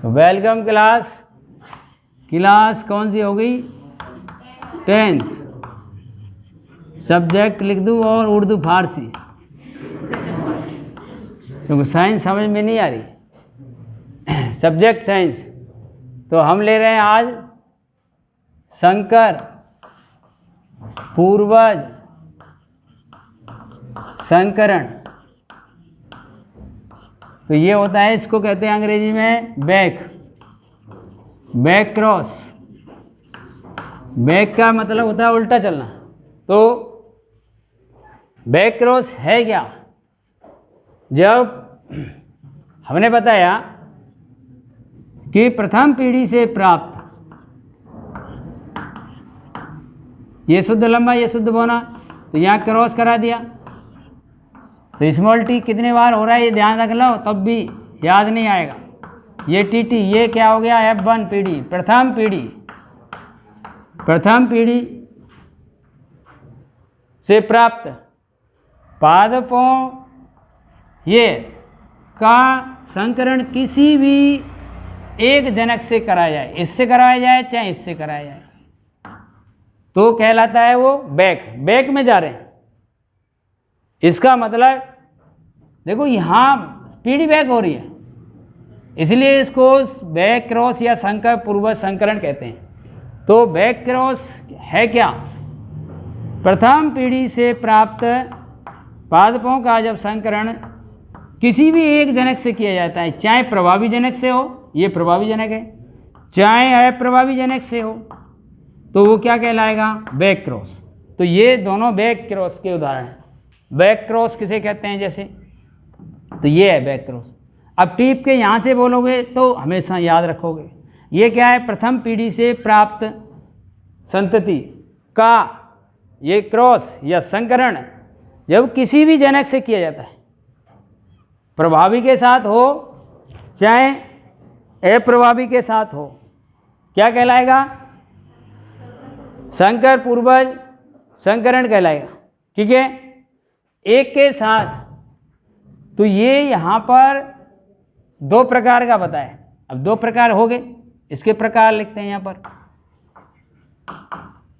Welcome class, class कौन सी हो गई? 10th। सब्जेक्ट लिख दूँ और उर्दू फारसी, क्योंकि साइंस समझ में नहीं आ रही। Subject science. तो हम ले रहे हैं आज संकर, पूर्वज, संकरण। तो ये होता है, इसको कहते हैं अंग्रेजी में बैक, बैक क्रॉस। बैक का मतलब होता है उल्टा चलना। तो बैक क्रॉस है क्या? जब हमने बताया कि प्रथम पीढ़ी से प्राप्त, ये शुद्ध लंबा ये शुद्ध बौना, तो यहाँ क्रॉस करा दिया। तो स्मॉल टी कितने बार हो रहा है ये ध्यान रख लो, तब भी याद नहीं आएगा। ये टी टी, ये क्या हो गया? F1 पीढ़ी, प्रथम पीढ़ी। प्रथम पीढ़ी से प्राप्त पादपों ये का संकरण किसी भी एक जनक से कराया जाए, इससे कराया जाए चाहे इससे कराया जाए, तो कहलाता है वो बैक। बैक में जा रहे हैं। इसका मतलब देखो यहाँ पीढ़ी बैक हो रही है, इसलिए इसको बैक क्रॉस या संकर पूर्वज संकरण कहते हैं। तो बैक क्रॉस है क्या? प्रथम पीढ़ी से प्राप्त पादपों का जब संकरण किसी भी एक जनक से किया जाता है, चाहे प्रभावी जनक से हो, ये प्रभावी जनक है, चाहे अप्रभावी जनक से हो, तो वो क्या कहलाएगा? Back cross. तो ये दोनों बैक क्रॉस के उदाहरण हैं। बैक क्रॉस किसे कहते हैं? जैसे तो ये है बैक क्रॉस। अब टीप के यहाँ से बोलोगे तो हमेशा याद रखोगे, ये क्या है? प्रथम पीढ़ी से प्राप्त संतति का ये क्रॉस या संकरण जब किसी भी जनक से किया जाता है, प्रभावी के साथ हो चाहे अप्रभावी के साथ हो, क्या कहलाएगा? संकर पूर्वज संकरण कहलाएगा। ठीक है, एक के साथ। तो ये यहाँ पर दो प्रकार का बताया। अब दो प्रकार हो गए, इसके प्रकार लिखते हैं यहाँ पर,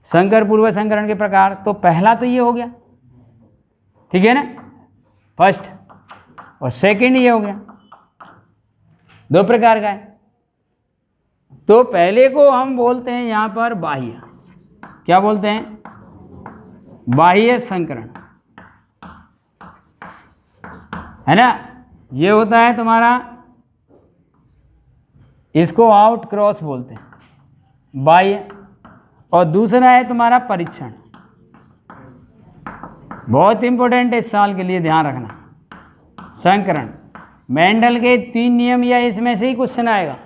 संकर पूर्वज संकरण के प्रकार। तो पहला तो ये हो गया, ठीक है ना, फर्स्ट, और सेकंड ये हो गया, दो प्रकार का है। तो पहले को हम बोलते हैं यहाँ पर बाह्य, क्या बोलते हैं? बाह्य संकरण, है ना। ये होता है तुम्हारा, इसको आउट क्रॉस बोलते हैं, बाह्य। और दूसरा है तुम्हारा परीक्षण, बहुत इंपॉर्टेंट है इस साल के लिए, ध्यान रखना। संकरण मेंडल के 3 नियम या इसमें से ही क्वेश्चन आएगा,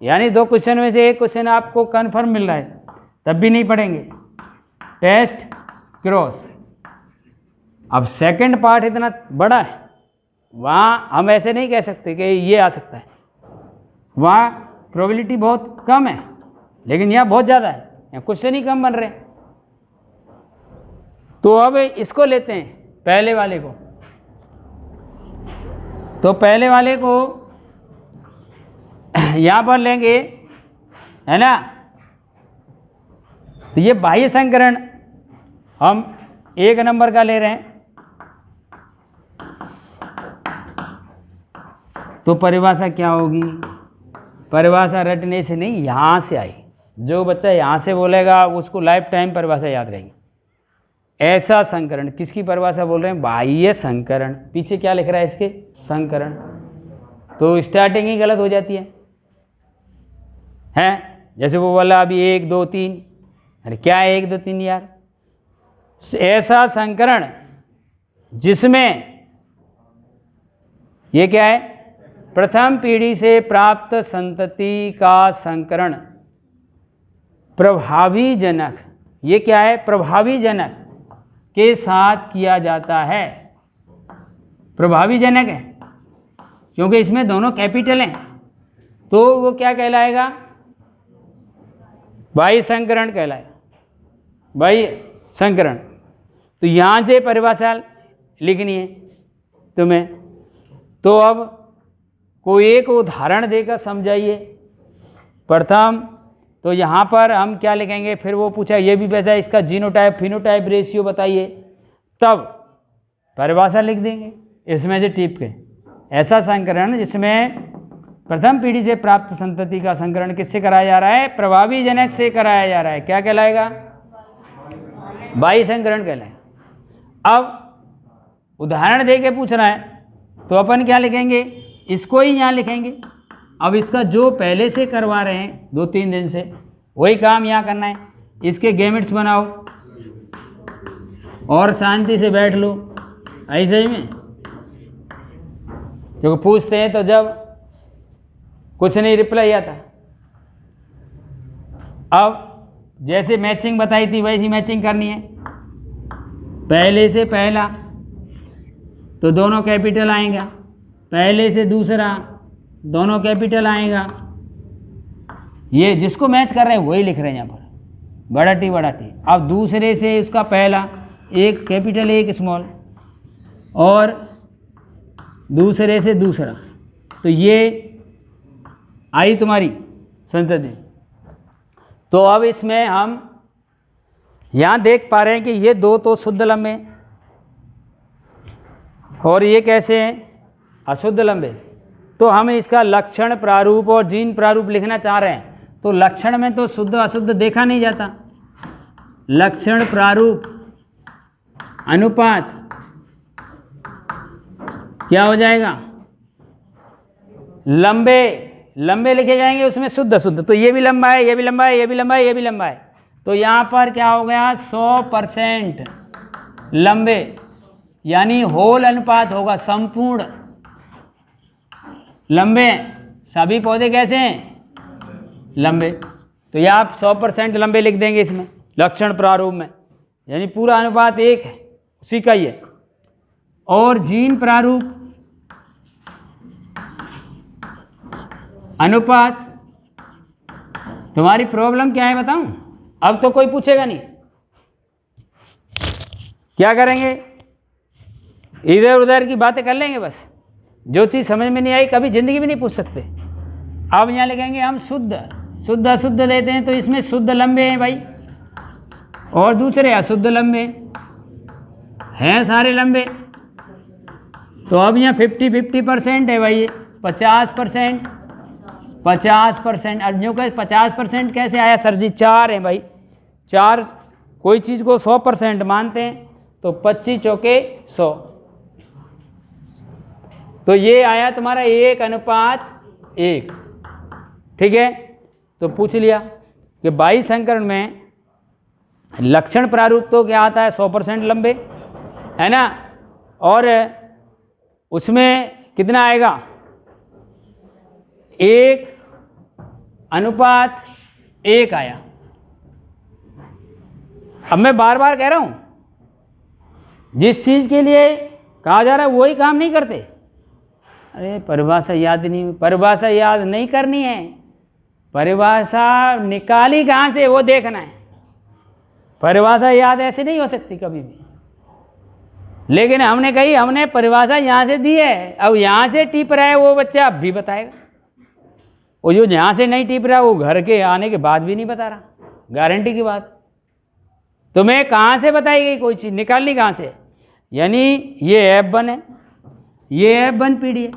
यानी 2 क्वेश्चन में से एक क्वेश्चन आपको कन्फर्म मिल रहा है, तब भी नहीं पढ़ेंगे। Test, cross. अब सेकंड पार्ट इतना बड़ा है, वहाँ हम ऐसे नहीं कह सकते कि ये आ सकता है, वहाँ प्रोबेबिलिटी बहुत कम है, लेकिन यहाँ बहुत ज़्यादा है, यहाँ क्वेश्चन ही कम बन रहे हैं। तो अब इसको लेते हैं, पहले वाले को। तो पहले वाले को यहाँ पर लेंगे, है ना। तो ये बाह्य संकरण हम 1 नंबर का ले रहे हैं। तो परिभाषा क्या होगी? परिभाषा रटने से नहीं, यहाँ से आई। जो बच्चा यहाँ से बोलेगा उसको लाइफ टाइम परिभाषा याद रहेगी। ऐसा संकरण, किसकी परिभाषा बोल रहे हैं? बाह्य संकरण। पीछे क्या लिख रहा है इसके? संकरण। तो स्टार्टिंग ही गलत हो जाती है? जैसे वो बोला अभी 1 2 3, अरे क्या है 1 2 3 यार? ऐसा संकरण जिसमें ये क्या है? प्रथम पीढ़ी से प्राप्त संतति का संकरण प्रभावी जनक, ये क्या है? प्रभावी जनक के साथ किया जाता है। प्रभावी जनक है क्योंकि इसमें दोनों कैपिटल हैं, तो वो क्या कहलाएगा? बाह्य संकरण कहलाएगा, बाह्य संकरण। तो यहाँ से परिभाषा लिखनी है तुम्हें। तो अब कोई एक उदाहरण देकर समझाइए। प्रथम तो यहाँ पर हम क्या लिखेंगे, फिर वो पूछा ये भी वैसा इसका जीनोटाइप फिनोटाइप रेशियो बताइए, तब परिभाषा लिख देंगे इसमें से टिप के। ऐसा संकरण जिसमें प्रथम पीढ़ी से प्राप्त संतति का संकरण किससे कराया जा रहा है, प्रभावी जनक से कराया जा रहा है, क्या कहलाएगा, बाह्य संकरण कहलाएगा। अब उदाहरण दे के पूछ रहा है तो अपन क्या लिखेंगे, इसको ही यहाँ लिखेंगे। अब इसका जो पहले से करवा रहे हैं 2-3 दिन से, वही काम यहाँ करना है। इसके गैमेट्स बनाओ और शांति से बैठ लो, ऐसे ही में। क्योंकि पूछते हैं तो जब कुछ नहीं रिप्लाई आता। अब जैसे मैचिंग बताई थी वैसी मैचिंग करनी है। पहले से पहला तो दोनों कैपिटल आएगा, पहले से दूसरा दोनों कैपिटल आएगा। ये जिसको मैच कर रहे हैं वही लिख रहे हैं यहाँ पर, बड़ा टी बड़ा टी। अब दूसरे से उसका पहला एक कैपिटल एक स्मॉल, और दूसरे से दूसरा, तो ये आई तुम्हारी संतति। तो अब इसमें हम यहाँ देख पा रहे हैं कि ये दो तो शुद्ध लंबे और ये कैसे हैं, अशुद्ध लंबे। तो हम इसका लक्षण प्रारूप और जीन प्रारूप लिखना चाह रहे हैं। तो लक्षण में तो शुद्ध अशुद्ध देखा नहीं जाता, लक्षण प्रारूप अनुपात क्या हो जाएगा, लंबे लंबे लिखे जाएंगे, उसमें शुद्ध अशुद्ध। तो ये भी लंबा है, ये भी लंबा है, ये भी लंबा है, ये भी लंबा है। तो यहाँ पर क्या हो गया, 100% लंबे, यानी होल अनुपात होगा, संपूर्ण लंबे। सभी पौधे कैसे हैं, लंबे। तो ये आप 100% लंबे लिख देंगे इसमें लक्षण प्रारूप में, यानी पूरा अनुपात एक है, उसी का ही है। और जीन प्रारूप अनुपात, तुम्हारी प्रॉब्लम क्या है बताऊं, अब तो कोई पूछेगा नहीं, क्या करेंगे, इधर उधर की बातें कर लेंगे बस। जो चीज़ समझ में नहीं आई कभी ज़िंदगी में नहीं पूछ सकते। अब यहाँ लिखेंगे हम शुद्ध, शुद्ध अशुद्ध लेते हैं, तो इसमें शुद्ध लंबे हैं भाई, और दूसरे अशुद्ध लंबे हैं, सारे लंबे। तो अब यहाँ 50-50% है भाई, 50%। अब जो कहे 50% कैसे आया सर जी, 4 हैं भाई, 4 कोई चीज़ को 100% मानते हैं, तो 25 चौके 100। तो ये आया तुम्हारा 1:1, ठीक है। तो पूछ लिया कि बाह्य संकरण में लक्षण प्रारूप तो क्या आता है, 100% लंबे, है ना, और उसमें कितना आएगा, 1:1 आया। अब मैं बार बार कह रहा हूं, जिस चीज़ के लिए कहा जा रहा है वही काम नहीं करते। अरे परिभाषा याद नहीं, परिभाषा याद नहीं करनी है, परिभाषा निकाली कहाँ से वो देखना है। परिभाषा याद ऐसे नहीं हो सकती कभी भी। लेकिन हमने कही, हमने परिभाषा यहाँ से दी है, अब यहाँ से टिप रहा है वो बच्चा अब भी बताएगा, और जो यहाँ से नहीं टिप रहा वो घर के आने के बाद भी नहीं बता रहा, गारंटी की बात। तुम्हें कहाँ से बताई गई कोई चीज़, निकालनी कहाँ से, यानी ये F1 है, ये F1 पीढ़ी है,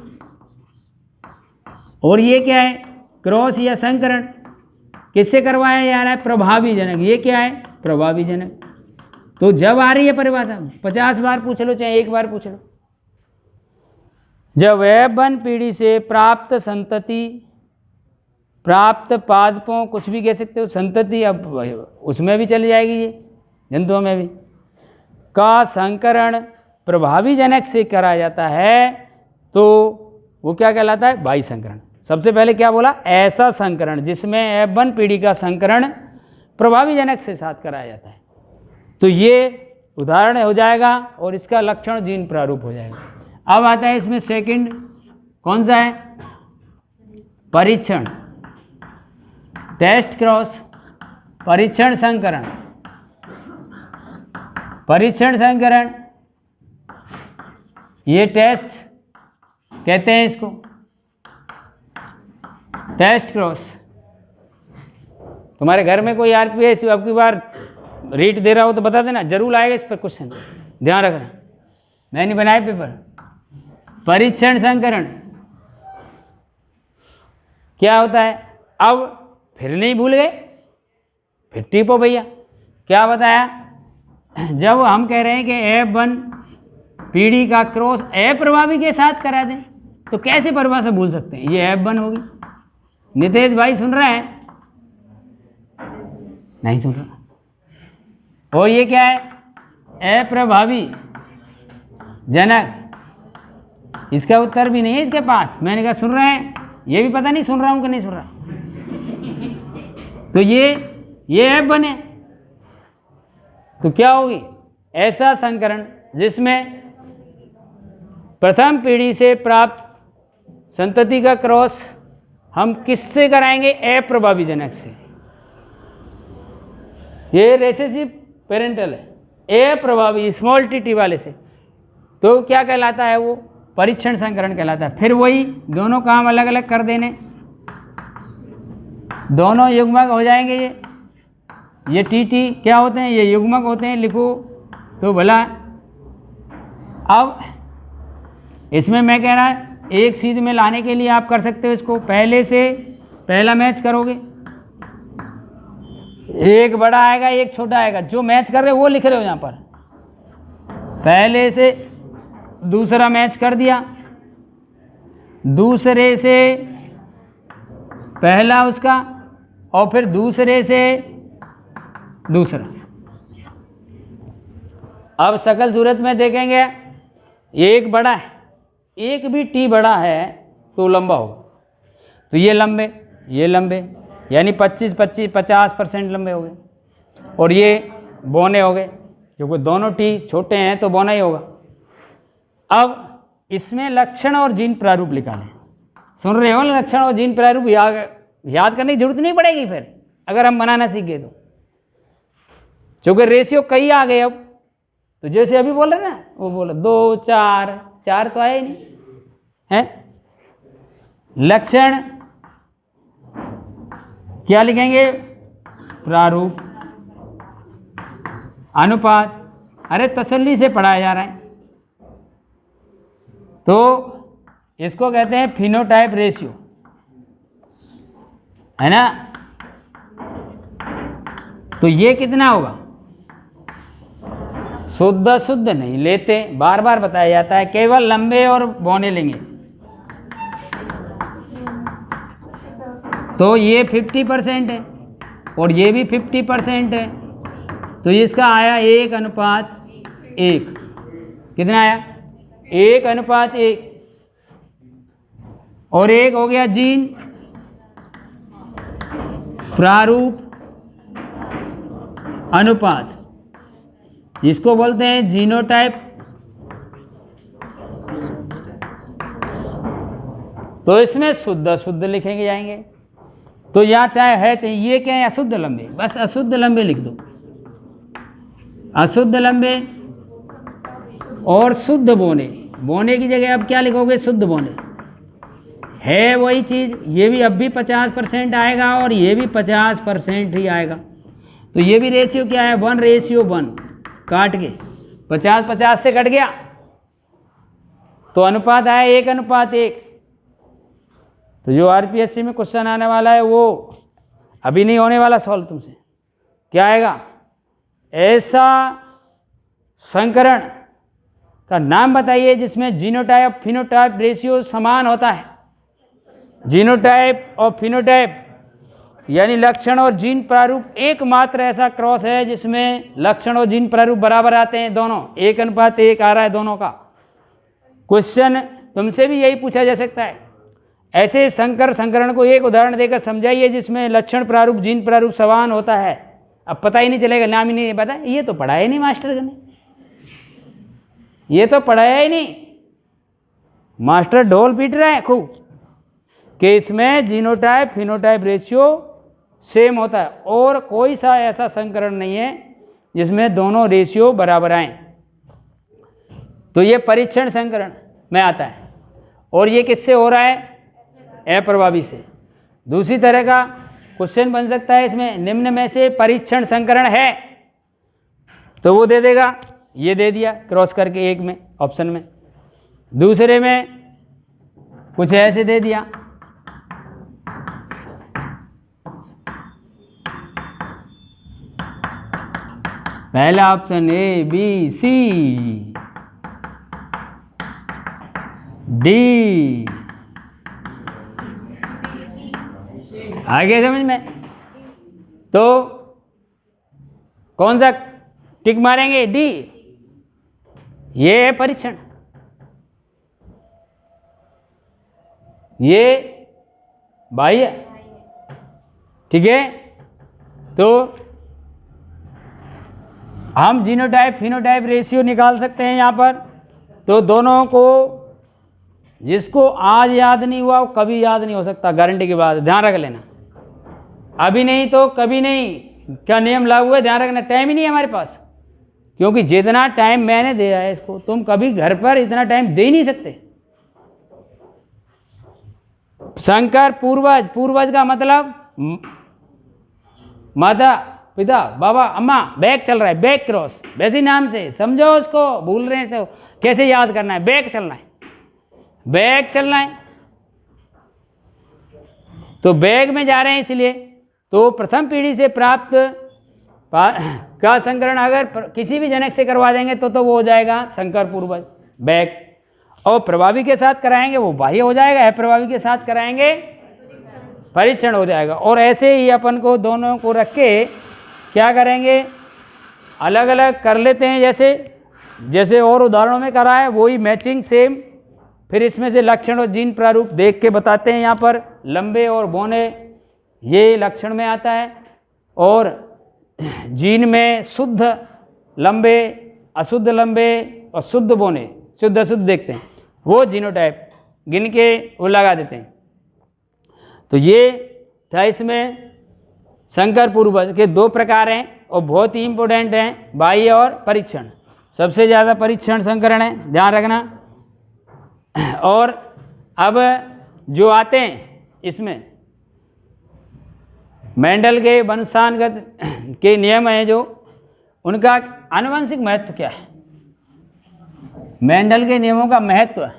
और ये क्या है, क्रॉस या संकरण किससे करवाया जा रहा है, प्रभावी जनक। ये क्या है, प्रभावी जनक। तो जब आ रही है परिभाषा 50 बार पूछ लो चाहे 1 बार पूछ लो, जब F1 पीढ़ी से प्राप्त संतति, प्राप्त पादपों, कुछ भी कह सकते हो, संतति अब उसमें भी चली जाएगी, ये जंतुओं में भी, का संकरण प्रभावी जनक से कराया जाता है, तो वो क्या कहलाता है, बाह्य संकरण। सबसे पहले क्या बोला, ऐसा संकरण जिसमें F1 पीढ़ी का संकरण प्रभावी जनक से साथ कराया जाता है। तो ये उदाहरण हो जाएगा और इसका लक्षण जीन प्रारूप हो जाएगा। अब आता है इसमें सेकंड, कौन सा है, परीक्षण, टेस्ट क्रॉस, परीक्षण संकरण। परीक्षण संकरण ये टेस्ट कहते हैं इसको, टेस्ट क्रॉस। तुम्हारे घर में कोई आरपीएस अब की बार रीट दे रहा हो तो बता देना, जरूर आएगा इस पर क्वेश्चन, ध्यान रखना। मैंने बनाए पेपर। परीक्षण संकरण क्या होता है? अब फिर नहीं भूल गए, फिर टिपो भैया। क्या बताया? जब हम कह रहे हैं कि F1 पीढ़ी का क्रॉस अप्रभावी के साथ करा दें, तो कैसे परिभाषा भूल सकते हैं? ये F1 होगी। नितेश भाई सुन रहे हैं? नहीं सुन रहा। और ये क्या है? अप्रभावी जनक। इसका उत्तर भी नहीं है इसके पास। मैंने कहा सुन रहे हैं, ये भी पता नहीं सुन रहा हूं कि नहीं सुन रहा। तो ये F1 है। तो क्या होगी? ऐसा संकरण जिसमें प्रथम पीढ़ी से प्राप्त संतति का क्रॉस हम किससे कराएंगे? अप्रभावी जनक से। ये रिसेसिव पेरेंटल है, अप्रभावी स्मॉल टी वाले से। तो क्या कहलाता है? वो परीक्षण संकरण कहलाता है। फिर वही दोनों काम अलग अलग कर देने, दोनों युग्मक हो जाएंगे। ये टी क्या होते हैं? ये युग्मक होते हैं। लिखो तो भला। अब इसमें मैं कह रहा एक सीध में लाने के लिए आप कर सकते हो इसको। पहले से पहला मैच करोगे, एक बड़ा आएगा एक छोटा आएगा। जो मैच कर रहे हो वो लिख रहे हो यहाँ पर। पहले से दूसरा मैच कर दिया, दूसरे से पहला उसका, और फिर दूसरे से दूसरा। अब शकल सूरत में देखेंगे, एक बड़ा है, एक भी टी बड़ा है तो लंबा होगा। तो ये लंबे यानी 50% लंबे हो गए। और ये बौने हो गए, क्योंकि दोनों टी छोटे हैं तो बौना ही होगा। अब इसमें लक्षण और जीन प्रारूप निकालें। सुन रहे हो? लक्षण और जीन प्रारूप याद करने की जरूरत नहीं पड़ेगी फिर, अगर हम बनाना सीख गए तो। क्योंकि रेशियो कई आ गए अब। तो जैसे अभी बोल रहे ना, वो बोला 2 4 तो आए ही नहीं है। लक्षण क्या लिखेंगे? प्रारूप, अनुपात। अरे तसल्ली से पढ़ाया जा रहा है। तो इसको कहते हैं फिनोटाइप रेशियो, है ना। तो ये कितना होगा? शुद्ध नहीं लेते, बार बार बताया जाता है, केवल लंबे और बौने लेंगे। तो ये 50% है और ये भी 50% है। तो इसका आया 1:1। कितना आया? 1:1। और एक हो गया जीन प्रारूप अनुपात, जिसको बोलते हैं जीनोटाइप। तो इसमें शुद्ध लिखेंगे जाएंगे। तो यहाँ चाहिए ये क्या है? अशुद्ध लंबे। बस अशुद्ध लंबे लिख दो, अशुद्ध लंबे और शुद्ध बौने। बौने की जगह अब क्या लिखोगे? शुद्ध बौने। है वही चीज़। ये भी अब भी 50% आएगा और ये भी 50% ही आएगा। तो ये भी रेशियो क्या है? 1:1। काट के 50 से कट गया तो अनुपात आया 1:1। तो जो आरपीएससी में क्वेश्चन आने वाला है वो अभी नहीं होने वाला सॉल्व तुमसे। क्या आएगा? ऐसा संकरण का नाम बताइए जिसमें जीनोटाइप फिनोटाइप रेशियो समान होता है। जीनोटाइप और फिनोटाइप यानी लक्षण और जीन प्रारूप एकमात्र ऐसा क्रॉस है जिसमें लक्षण और जीन प्रारूप बराबर आते हैं, दोनों 1:1 आ रहा है दोनों का। क्वेश्चन तुमसे भी यही पूछा जा सकता है। ऐसे संकरण को एक उदाहरण देकर समझाइए जिसमें लक्षण प्रारूप जीन प्रारूप समान होता है। अब पता ही नहीं चलेगा, नाम ही नहीं पता, ये तो पढ़ाया ही नहीं मास्टर ने, ये तो पढ़ाया ही नहीं। मास्टर ढोल पीट रहे हैं खूब कि इसमें जीनोटाइप फिनोटाइप रेशियो सेम होता है और कोई सा ऐसा संकरण नहीं है जिसमें दोनों रेशियो बराबर आए। तो ये परीक्षण संकरण में आता है। और ये किससे हो रहा है? अप्रभावी से। दूसरी तरह का क्वेश्चन बन सकता है इसमें, निम्न में से परीक्षण संकरण है, तो वो दे देगा, ये दे दिया क्रॉस करके एक में ऑप्शन में, दूसरे में कुछ ऐसे दे दिया। पहला option A B C D, आगे समझ में? तो कौन सा टिक मारेंगे? डी, ये है परीक्षण, ये बाह्य, ठीक है। तो हम जीनोटाइप फिनोटाइप रेशियो निकाल सकते हैं यहाँ पर। तो दोनों को, जिसको आज याद नहीं हुआ वो कभी याद नहीं हो सकता, गारंटी की बात, ध्यान रख लेना। अभी नहीं तो कभी नहीं क्या नियम लागू है, ध्यान रखना। टाइम ही नहीं है हमारे पास, क्योंकि जितना टाइम मैंने दिया है इसको तुम कभी घर पर इतना टाइम दे ही नहीं सकते। संकर पूर्वज, पूर्वज का मतलब माता पिता बाबा अम्मा, बैक चल रहा है, बैक क्रॉस, वैसे नाम से समझो उसको, भूल रहे हैं तो कैसे याद करना है, बैक चलना है, बैक चलना है, तो बैग में जा रहे हैं इसलिए। तो प्रथम पीढ़ी से प्राप्त का संकरण अगर किसी भी जनक से करवा देंगे तो वो हो जाएगा संकर पूर्वज, बैग। और प्रभावी के साथ कराएंगे वो बाह्य हो जाएगा, प्रभावी के साथ कराएंगे परीक्षण हो जाएगा। और ऐसे ही अपन को दोनों को रख के क्या करेंगे, अलग अलग कर लेते हैं, जैसे जैसे और उदाहरणों में करा है वही मैचिंग सेम। फिर इसमें से लक्षण और जीन प्रारूप देख के बताते हैं। यहाँ पर लंबे और बौने ये लक्षण में आता है, और जीन में शुद्ध लंबे, अशुद्ध लंबे और शुद्ध बौने, शुद्ध अशुद्ध देखते हैं, वो जीनोटाइप गिन के वो लगा देते हैं। तो ये था इसमें संकर पूर्वज के दो प्रकार हैं और बहुत ही इम्पोर्टेंट हैं, बाह्य और परीक्षण। सबसे ज़्यादा परीक्षण संकरण है, ध्यान रखना। और अब जो आते हैं इसमें मेंडल के वंशानुगत के नियम हैं जो, उनका आनुवंशिक महत्व क्या है, मेंडल के नियमों का महत्व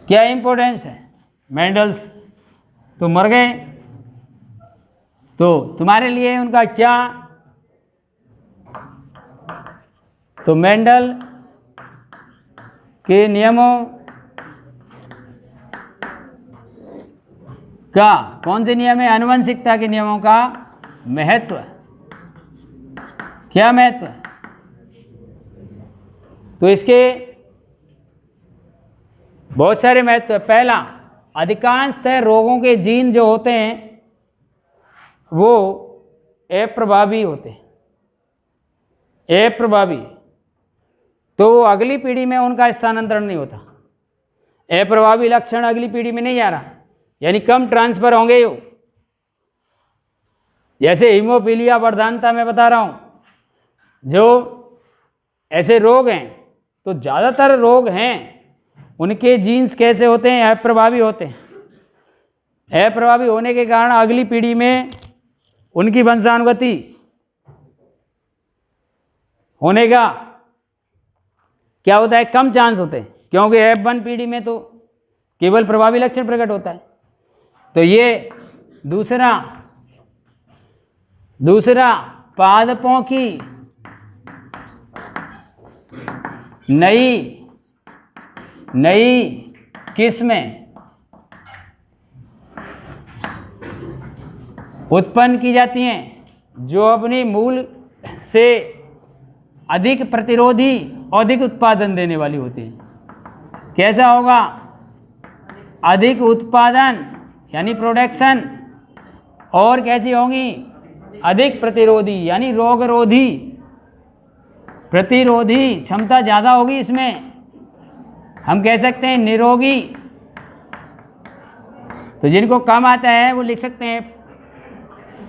क्या इम्पोर्टेंस है। मेंडल्स तो मर गए, तो तुम्हारे लिए उनका क्या, तो मेंडल के नियमों का कौन से नियम है, आनुवंशिकता के नियमों का महत्व, क्या महत्व है। तो इसके बहुत सारे महत्व है। पहला, अधिकांशतः रोगों के जीन जो होते हैं वो अप्रभावी होते हैं, अप्रभावी, तो वो अगली पीढ़ी में उनका स्थानांतरण नहीं होता। अप्रभावी लक्षण अगली पीढ़ी में नहीं आ रहा, यानी कम ट्रांसफर होंगे यो। जैसे हीमोफीलिया वर्धानता में बता रहा हूँ, जो ऐसे रोग हैं, तो ज़्यादातर रोग हैं उनके जीन्स कैसे होते हैं, अप्रभावी होते हैं। अप्रभावी होने के कारण अगली पीढ़ी में उनकी वंशानुगति होने का क्या होता है, कम चांस होते हैं, क्योंकि F1 पीढ़ी में तो केवल प्रभावी लक्षण प्रकट होता है। तो ये दूसरा पादपों की नई किस्में उत्पन्न की जाती हैं जो अपनी मूल से अधिक प्रतिरोधी, अधिक उत्पादन देने वाली होती हैं। कैसा होगा, अधिक उत्पादन यानी प्रोडक्शन, और कैसी होंगी, अधिक प्रतिरोधी यानी रोगरोधी, प्रतिरोधी क्षमता ज़्यादा होगी इसमें। हम कह सकते हैं निरोगी। तो जिनको कम आता है वो लिख सकते हैं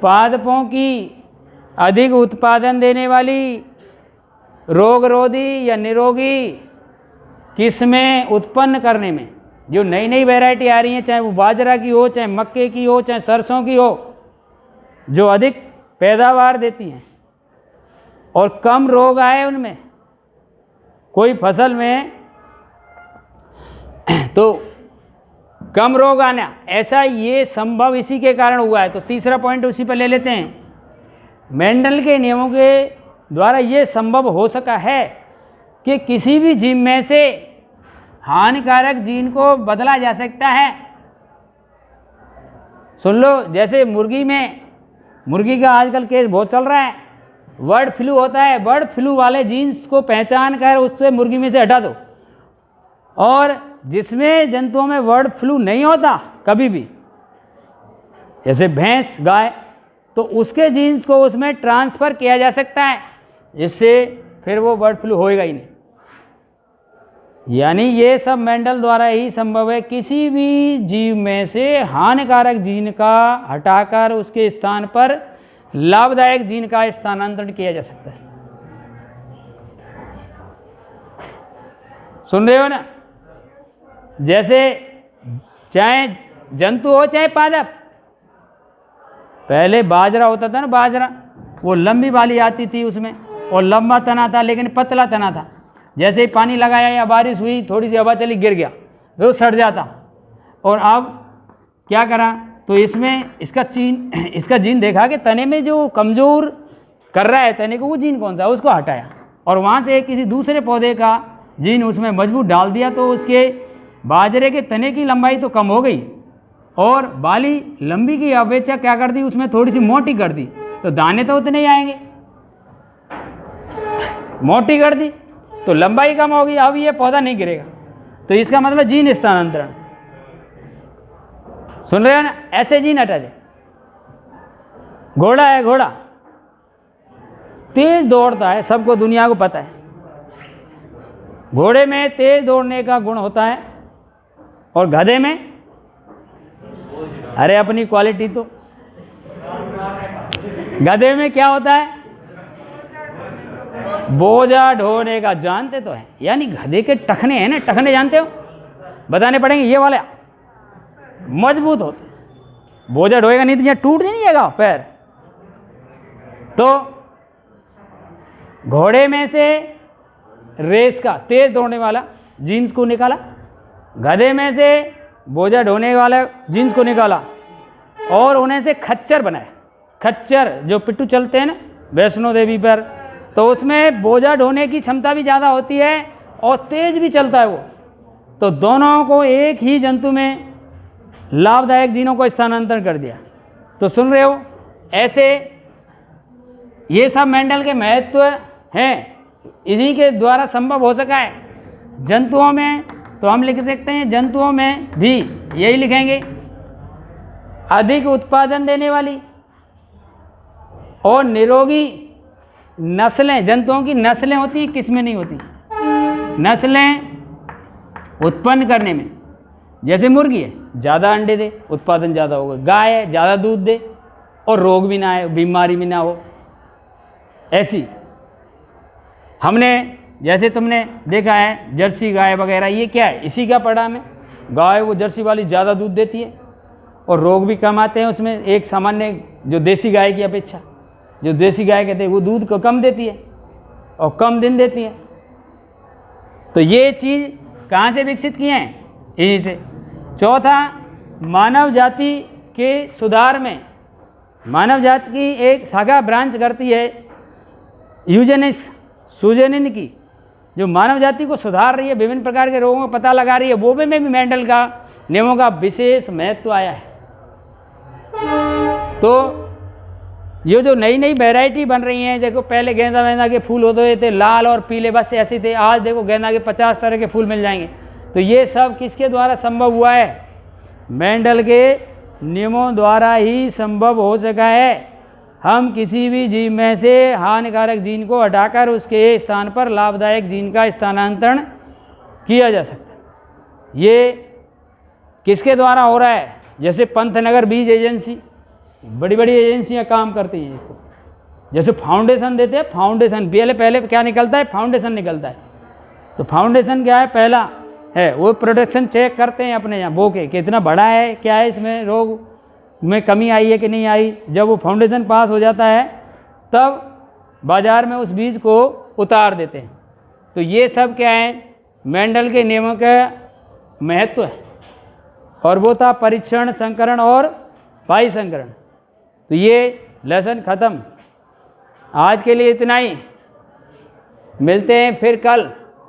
पादपों की अधिक उत्पादन देने वाली रोगरोधी या निरोगी किस्में उत्पन्न करने में जो नई नई वैरायटी आ रही हैं, चाहे वो बाजरा की हो, चाहे मक्के की हो, चाहे सरसों की हो, जो अधिक पैदावार देती हैं और कम रोग आए उनमें कोई फसल में, तो कम रोग आना, ऐसा ये संभव इसी के कारण हुआ है। तो तीसरा पॉइंट उसी पर ले लेते हैं। मेंडल के नियमों के द्वारा ये संभव हो सका है कि किसी भी जीव में से हानिकारक जीन को बदला जा सकता है। सुन लो, जैसे मुर्गी में, मुर्गी का आजकल केस बहुत चल रहा है, बर्ड फ्लू होता है, बर्ड फ्लू वाले जीन्स को पहचान कर उससे मुर्गी में से हटा दो, और जिसमें जंतुओं में बर्ड फ्लू नहीं होता कभी भी, जैसे भैंस, गाय, तो उसके जीन्स को उसमें ट्रांसफ़र किया जा सकता है, जिससे फिर वो बर्ड फ्लू होएगा ही नहीं। यानी ये सब मेंडल द्वारा ही संभव है। किसी भी जीव में से हानिकारक जीन का हटाकर उसके स्थान पर लाभदायक जीन का स्थानांतरण किया जा सकता है। सुन रहे हो ना? जैसे चाहे जंतु हो चाहे पादप, पहले बाजरा होता था ना, बाजरा वो लंबी वाली आती थी उसमें, और लंबा तना था लेकिन पतला तना था। जैसे ही पानी लगाया या बारिश हुई, थोड़ी सी हवा चली, गिर गया, वो सड़ जाता। और अब क्या करा, तो इसमें इसका जीन देखा कि तने में जो कमज़ोर कर रहा है तने को, वो जीन कौन सा, उसको हटाया और वहाँ से किसी दूसरे पौधे का जीन उसमें मजबूत डाल दिया। तो उसके बाजरे के तने की लंबाई तो कम हो गई और बाली लंबी की अपेक्षा क्या कर दी, उसमें थोड़ी सी मोटी कर दी, तो दाने तो उतने ही आएंगे। मोटी कर दी तो लंबाई कम होगी, अब ये पौधा नहीं गिरेगा। तो इसका मतलब जीन स्थानांतरण। सुन रहे हो ना? ऐसे जीन हटा दे। घोड़ा है, घोड़ा तेज दौड़ता है, सबको दुनिया को पता है। घोड़े में तेज दौड़ने का गुण होता है और गधे में, अरे अपनी क्वालिटी तो, गधे में क्या होता है, बोझा ढोने का। जानते तो हैं, यानी गधे के टखने हैं ना, टखने जानते हो, बताने पड़ेंगे, ये वाले मजबूत होते, बोझा ढोएगा नहीं तो यहाँ टूट नहीं जाएगा पैर। तो घोड़े में से रेस का तेज दौड़ने वाला जीन्स को निकाला, गधे में से बोझा ढोने वाला जीन्स को निकाला और उन्हें से खच्चर बनाया। खच्चर जो पिट्ठू चलते हैं ना वैष्णो देवी पर, तो उसमें बोझा ढोने की क्षमता भी ज़्यादा होती है और तेज भी चलता है वो। तो दोनों को एक ही जंतु में लाभदायक जीनों को स्थानांतरण कर दिया। तो सुन रहे हो, ऐसे ये सब मेंडल के महत्व हैं, इन्हीं के द्वारा संभव हो सका है। जंतुओं में तो हम लिख सकते हैं, जंतुओं में भी यही लिखेंगे, अधिक उत्पादन देने वाली और निरोगी नस्लें। जंतुओं की नस्लें होती हैं, किसमें नहीं होती, नस्लें उत्पन्न करने में। जैसे मुर्गी है, ज़्यादा अंडे दे, उत्पादन ज़्यादा होगा। गाय है, ज़्यादा दूध दे और रोग भी ना आए, बीमारी भी ना हो। ऐसी हमने, जैसे तुमने देखा है जर्सी गाय वगैरह, ये क्या है, इसी का परिणाम है। गाय वो जर्सी वाली ज़्यादा दूध देती है और रोग भी कम आते हैं उसमें, एक सामान्य जो देसी गाय की अपेक्षा। जो देसी गाय कहते हैं वो दूध को कम देती है और कम दिन देती है। तो ये चीज़ कहाँ से विकसित किए हैं, यहीं से। चौथा, मानव जाति के सुधार में मानव जाति की एक शाखा ब्रांच करती है यूजेनिक्स, सुजेनिन की, जो मानव जाति को सुधार रही है, विभिन्न प्रकार के रोगों का पता लगा रही है। वो में भी मेंडल का नियमों का विशेष महत्व आया है। तो ये जो नई नई वैरायटी बन रही हैं, देखो पहले गेंदा वेंदा के फूल होते थे लाल और पीले, बस ऐसे थे। आज देखो गेंदा के 50 तरह के फूल मिल जाएंगे। तो ये सब किसके द्वारा संभव हुआ है, मेंडल के नियमों द्वारा ही संभव हो सका है। हम किसी भी जीव में से हानिकारक जीन को हटाकर उसके स्थान पर लाभदायक जीन का स्थानांतरण किया जा सकता है। ये किसके द्वारा हो रहा है, जैसे पंतनगर बीज एजेंसी, बड़ी बड़ी एजेंसियां काम करती हैं इसको। जैसे फाउंडेशन देते हैं, फाउंडेशन पहले क्या निकलता है, फाउंडेशन निकलता है। तो फाउंडेशन क्या है, पहला है, वो प्रोडक्शन चेक करते हैं अपने यहाँ बो के कितना बड़ा है, क्या है, इसमें रोग में कमी आई है कि नहीं आई। जब वो फाउंडेशन पास हो जाता है तब बाज़ार में उस बीज को उतार देते हैं। तो ये सब क्या है, मेंडल के नियमों का महत्व है। और वो था परीक्षण, संकरण और पाई संकरण। तो ये लेसन ख़त्म। आज के लिए इतना ही, मिलते हैं फिर कल।